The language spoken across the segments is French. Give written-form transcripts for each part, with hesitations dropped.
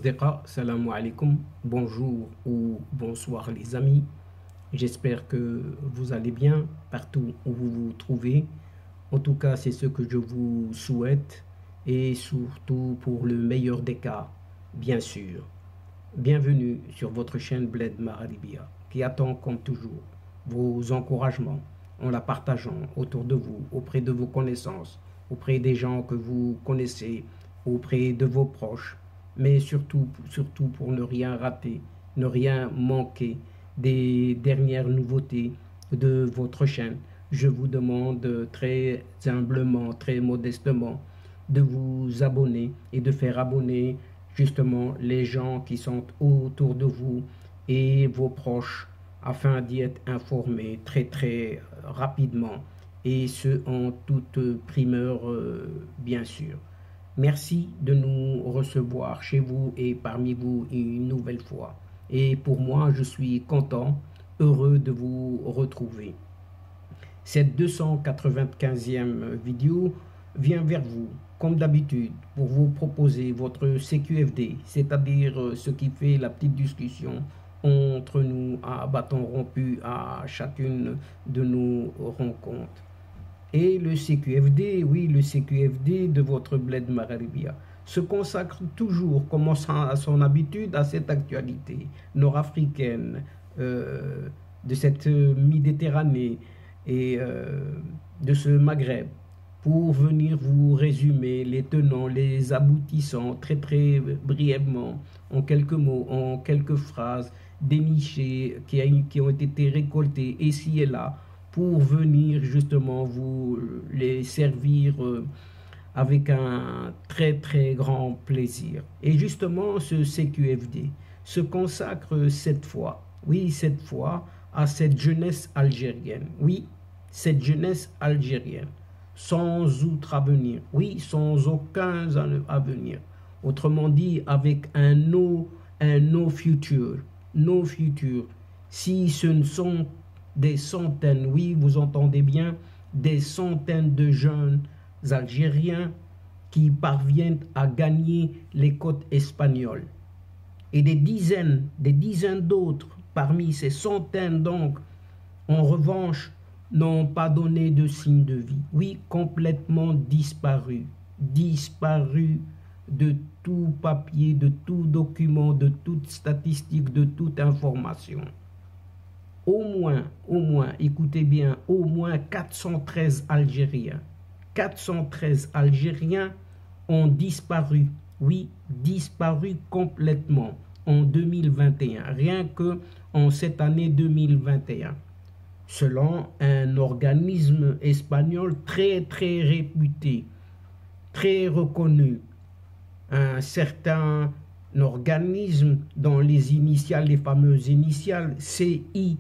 Asdiqa, salam alaikum, bonjour ou bonsoir les amis. J'espère que vous allez bien partout où vous vous trouvez. En tout cas, c'est ce que je vous souhaite et surtout pour le meilleur des cas, bien sûr. Bienvenue sur votre chaîne Bled Magharibiya qui attend comme toujours vos encouragements en la partageant autour de vous, auprès de vos connaissances, auprès des gens que vous connaissez, auprès de vos proches, mais surtout pour ne rien rater, ne rien manquer des dernières nouveautés de votre chaîne. Je vous demande très humblement, très modestement de vous abonner et de faire abonner justement les gens qui sont autour de vous et vos proches afin d'y être informés très rapidement et ce en toute primeur bien sûr. Merci de nous recevoir chez vous et parmi vous une nouvelle fois. Et pour moi, je suis content, heureux de vous retrouver. Cette 295e vidéo vient vers vous, comme d'habitude, pour vous proposer votre CQFD, c'est-à-dire ce qui fait la petite discussion entre nous à bâton rompu à chacune de nos rencontres. Et le CQFD, oui, le CQFD de votre Bled Magharibiya se consacre toujours, comme à son habitude, à cette actualité nord-africaine, de cette Méditerranée et de ce Maghreb, pour venir vous résumer les tenants, les aboutissants, très brièvement, en quelques mots, en quelques phrases, dénichées, qui ont été récoltées ici et là, pour venir justement vous les servir avec un très grand plaisir. Et justement, ce CQFD se consacre cette fois, oui, cette fois, à cette jeunesse algérienne. Oui, cette jeunesse algérienne, sans outre avenir, oui, sans aucun avenir. Autrement dit, avec un no future, no future. Si ce ne sont des centaines, oui, vous entendez bien, des centaines de jeunes Algériens qui parviennent à gagner les côtes espagnoles. Et des dizaines d'autres parmi ces centaines, donc, en revanche, n'ont pas donné de signe de vie. Oui, complètement disparus. Disparus de tout papier, de tout document, de toute statistique, de toute information. Au moins, écoutez bien, au moins 413 Algériens. 413 Algériens ont disparu, oui, disparu complètement en 2021, rien que en cette année 2021. Selon un organisme espagnol très réputé, très reconnu, un certain organisme dont les initiales, les fameuses initiales CIPIMD,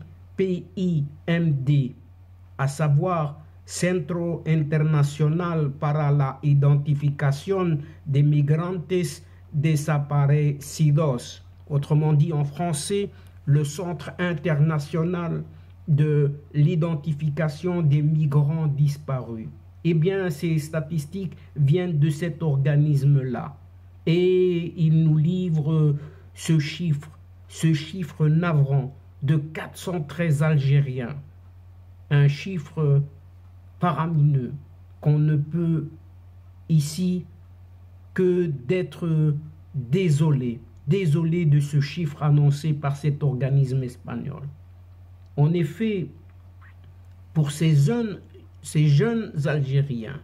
à savoir Centro Internacional para la Identificación de Migrantes Desaparecidos, autrement dit en français, le Centre international de l'identification des migrants disparus. Eh bien, ces statistiques viennent de cet organisme-là. Et il nous livre ce chiffre navrant de 413 Algériens. Un chiffre faramineux qu'on ne peut ici que d'être désolé de ce chiffre annoncé par cet organisme espagnol. En effet, pour ces jeunes Algériens,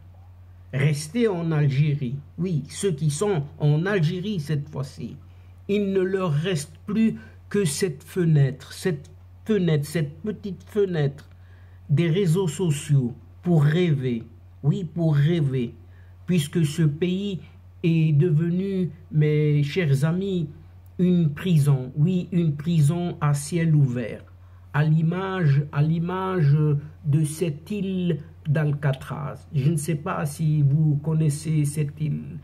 restés en Algérie, oui, ceux qui sont en Algérie cette fois-ci, il ne leur reste plus que cette petite fenêtre des réseaux sociaux pour rêver, oui, pour rêver, puisque ce pays est devenu, mes chers amis, une prison, oui, une prison à ciel ouvert, à l'image de cette île d'Alcatraz. Je ne sais pas si vous connaissez cette île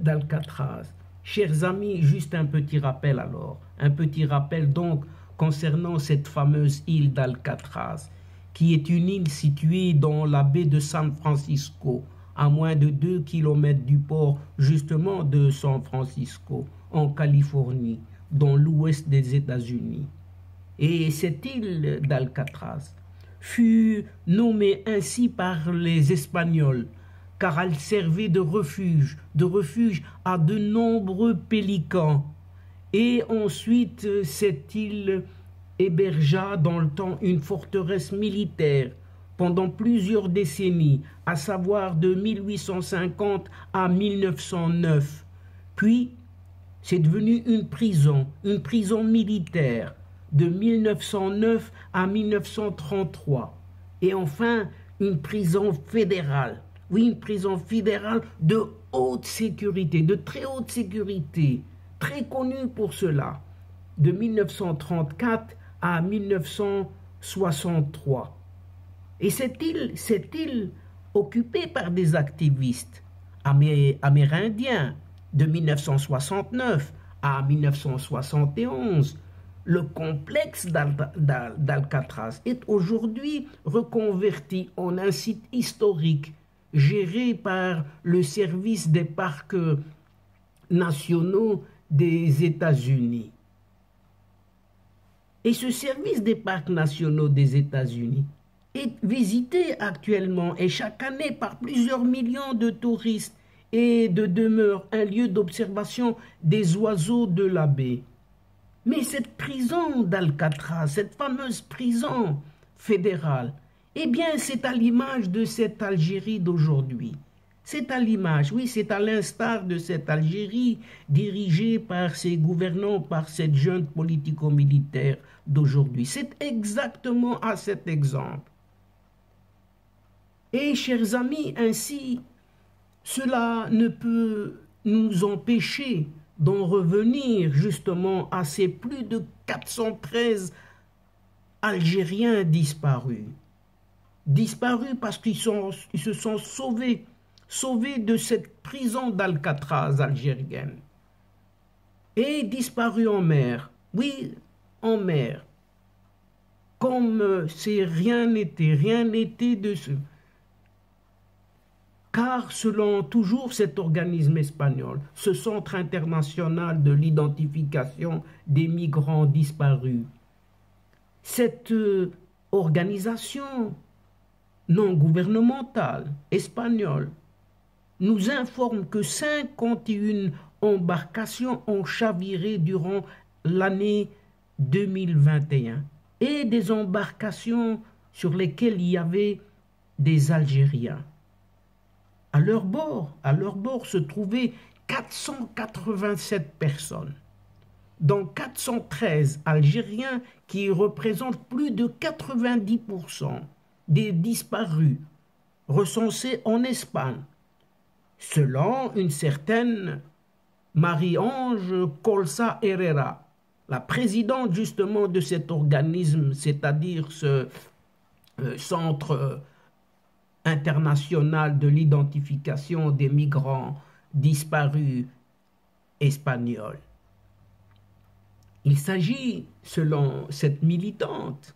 d'Alcatraz. Chers amis, juste un petit rappel alors. Un petit rappel donc concernant cette fameuse île d'Alcatraz, qui est une île située dans la baie de San Francisco, à moins de 2 km du port justement de San Francisco. en Californie, dans l'ouest des États-Unis. Et cette île d'Alcatraz fut nommée ainsi par les Espagnols, car elle servait de refuge à de nombreux pélicans. Et ensuite, cette île hébergea dans le temps une forteresse militaire pendant plusieurs décennies, à savoir de 1850 à 1909. Puis, c'est devenu une prison militaire de 1909 à 1933. Et enfin, une prison fédérale. Oui, une prison fédérale de haute sécurité, de très haute sécurité, très connue pour cela, de 1934 à 1963. Et cette île occupée par des activistes amérindiens de 1969 à 1971, le complexe d'Alcatraz est aujourd'hui reconverti en un site historique géré par le service des parcs nationaux des États-Unis. Et ce service des parcs nationaux des États-Unis est visité actuellement et chaque année par plusieurs millions de touristes et demeure un lieu d'observation des oiseaux de la baie. Mais cette prison d'Alcatraz, cette fameuse prison fédérale, eh bien c'est à l'image de cette Algérie d'aujourd'hui. C'est à l'image, oui, c'est à l'instar de cette Algérie dirigée par ses gouvernants, par cette junte politico-militaire d'aujourd'hui. C'est exactement à cet exemple. Et chers amis, ainsi, cela ne peut nous empêcher d'en revenir justement à ces plus de 413 Algériens disparus. Disparus parce qu'ils se sont sauvés de cette prison d'Alcatraz algérienne. Et disparus en mer, oui, en mer. Comme si rien n'était de ce. Car selon toujours cet organisme espagnol, ce Centre international de l'identification des migrants disparus, cette organisation non gouvernementale espagnole nous informe que 51 embarcations ont chaviré durant l'année 2021 et des embarcations sur lesquelles il y avait des Algériens. À leur bord se trouvaient 487 personnes, dont 413 Algériens qui représentent plus de 90% des disparus recensés en Espagne, selon une certaine Marie-Ange Colsa Herrera, la présidente justement de cet organisme, c'est-à-dire ce centre international de l'identification des migrants disparus espagnols. Il s'agit, selon cette militante,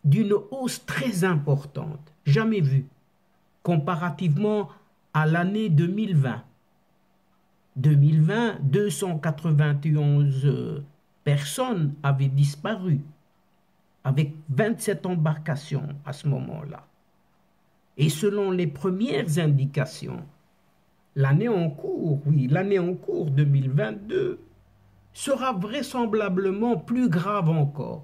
d'une hausse très importante, jamais vue, comparativement à l'année 2020. 2020, 291 personnes avaient disparu, avec 27 embarcations à ce moment-là. Et selon les premières indications, l'année en cours 2022 sera vraisemblablement plus grave encore,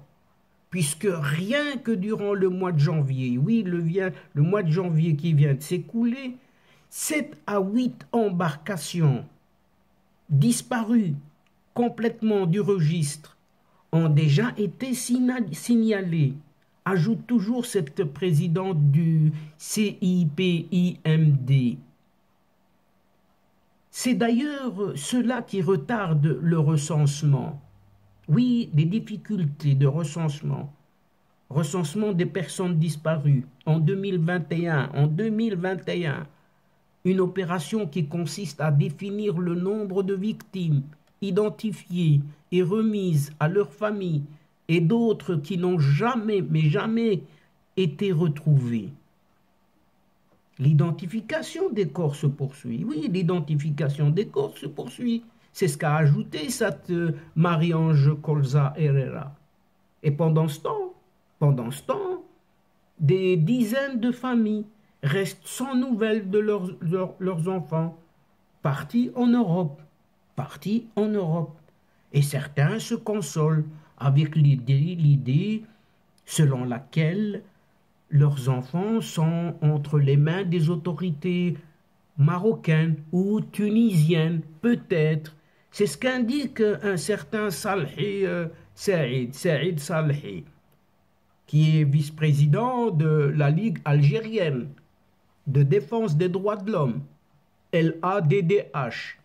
puisque rien que durant le mois de janvier, oui, le mois de janvier qui vient de s'écouler, 7 à 8 embarcations disparues complètement du registre ont déjà été signalées, ajoute toujours cette présidente du CIPIMD. C'est d'ailleurs cela qui retarde le recensement. Oui, des difficultés de recensement. Recensement des personnes disparues en 2021, une opération qui consiste à définir le nombre de victimes identifiées et remises à leurs familles et d'autres qui n'ont jamais été retrouvées. L'identification des corps se poursuit. Oui, l'identification des corps se poursuit. C'est ce qu'a ajouté cette Marie-Ange Colza Herrera. Et pendant ce temps, des dizaines de familles restent sans nouvelles de leurs enfants, partis en Europe. Et certains se consolent avec l'idée selon laquelle leurs enfants sont entre les mains des autorités marocaines ou tunisiennes, peut-être. C'est ce qu'indique un certain Saïd Salhi, qui est vice-président de la Ligue algérienne de défense des droits de l'homme, LADDH,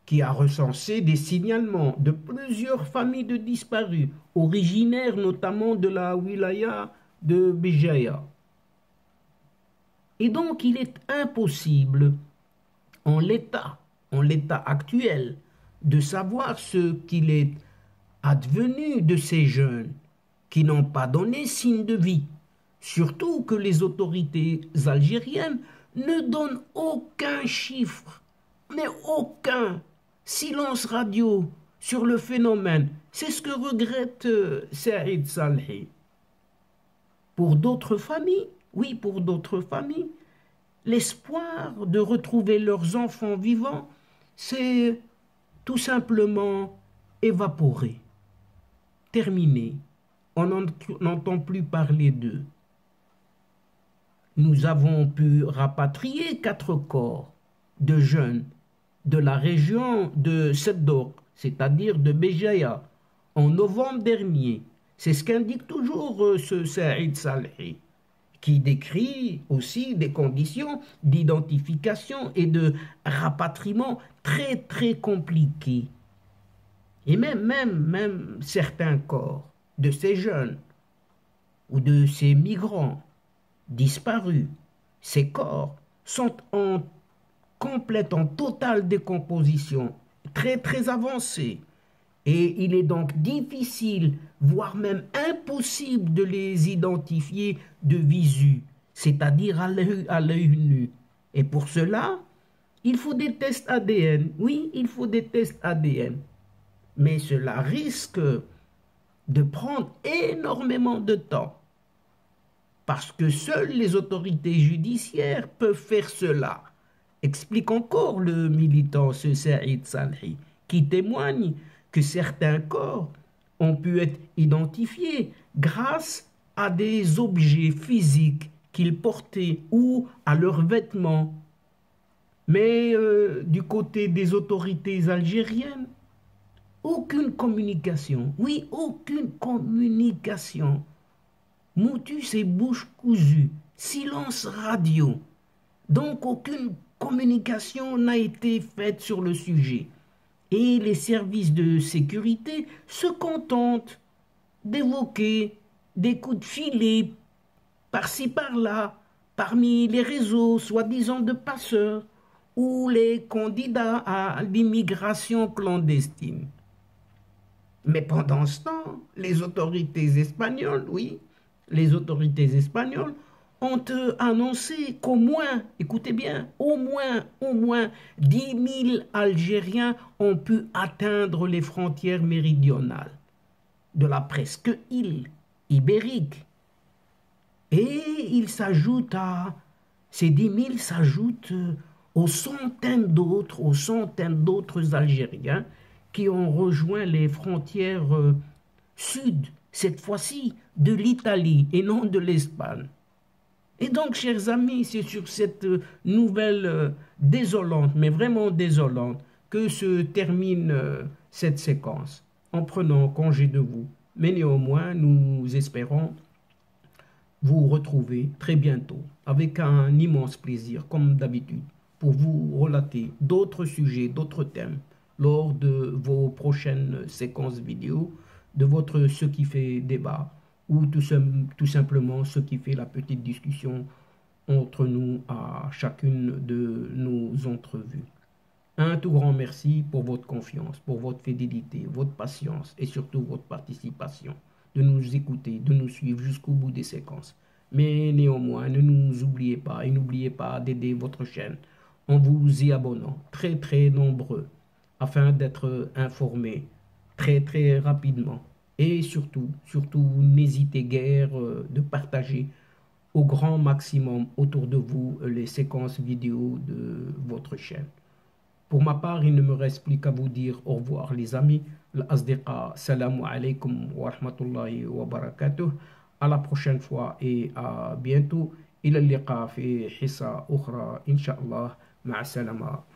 qui a recensé des signalements de plusieurs familles de disparus, originaires notamment de la wilaya de Béjaïa. Et donc il est impossible, en l'état actuel, de savoir ce qu'il est advenu de ces jeunes qui n'ont pas donné signe de vie. Surtout que les autorités algériennes ne donnent aucun chiffre, mais aucun silence radio sur le phénomène. C'est ce que regrette Saïd Salhi. Pour d'autres familles, oui, pour d'autres familles, l'espoir de retrouver leurs enfants vivants s'est tout simplement évaporé, terminé. On n'entend plus parler d'eux. Nous avons pu rapatrier 4 corps de jeunes de la région de Sedok, c'est-à-dire de Béjaïa, en novembre dernier. C'est ce qu'indique toujours ce Saïd Salhi, qui décrit aussi des conditions d'identification et de rapatriement très très compliquées. Et même certains corps de ces jeunes ou de ces migrants disparus, ces corps sont en totale décomposition, très très avancée. Et il est donc difficile, voire même impossible de les identifier de visu, c'est-à-dire à l'œil nu. Et pour cela, il faut des tests ADN. Oui, il faut des tests ADN. Mais cela risque de prendre énormément de temps. Parce que seules les autorités judiciaires peuvent faire cela. Explique encore le militant ce Saïd Salhi, qui témoigne que certains corps ont pu être identifiés grâce à des objets physiques qu'ils portaient ou à leurs vêtements. Mais du côté des autorités algériennes, aucune communication. Oui, aucune communication. Motus et bouche cousue, silence radio. Donc aucune communication n'a été faite sur le sujet. Et les services de sécurité se contentent d'évoquer des coups de filet par-ci par-là, parmi les réseaux soi-disant de passeurs ou les candidats à l'immigration clandestine. Mais pendant ce temps, les autorités espagnoles, oui, les autorités espagnoles ont annoncé qu'au moins, écoutez bien, au moins 10 000 Algériens ont pu atteindre les frontières méridionales de la presque île ibérique. Et ces 10 000 s'ajoutent aux centaines d'autres Algériens qui ont rejoint les frontières sud, cette fois-ci de l'Italie et non de l'Espagne. Et donc, chers amis, c'est sur cette nouvelle désolante, mais vraiment désolante, que se termine cette séquence, en prenant congé de vous. Mais néanmoins, nous espérons vous retrouver très bientôt, avec un immense plaisir, comme d'habitude, pour vous relater d'autres sujets, d'autres thèmes, lors de vos prochaines séquences vidéo, de votre Ce qui fait débat, ou tout simplement ce qui fait la petite discussion entre nous à chacune de nos entrevues. Un tout grand merci pour votre confiance, pour votre fidélité, votre patience et surtout votre participation, de nous écouter, de nous suivre jusqu'au bout des séquences. Mais néanmoins, ne nous oubliez pas et n'oubliez pas d'aider votre chaîne en vous y abonnant, très très nombreux, afin d'être informé très rapidement. Et surtout, n'hésitez guère de partager au grand maximum autour de vous les séquences vidéo de votre chaîne. Pour ma part, il ne me reste plus qu'à vous dire au revoir les amis. L'asdiqa, salamu alaykum wa rahmatullahi wa barakatuh. À la prochaine fois et à bientôt. إلى اللقاء في حصة أخرى إن شاء الله. مع السلامة.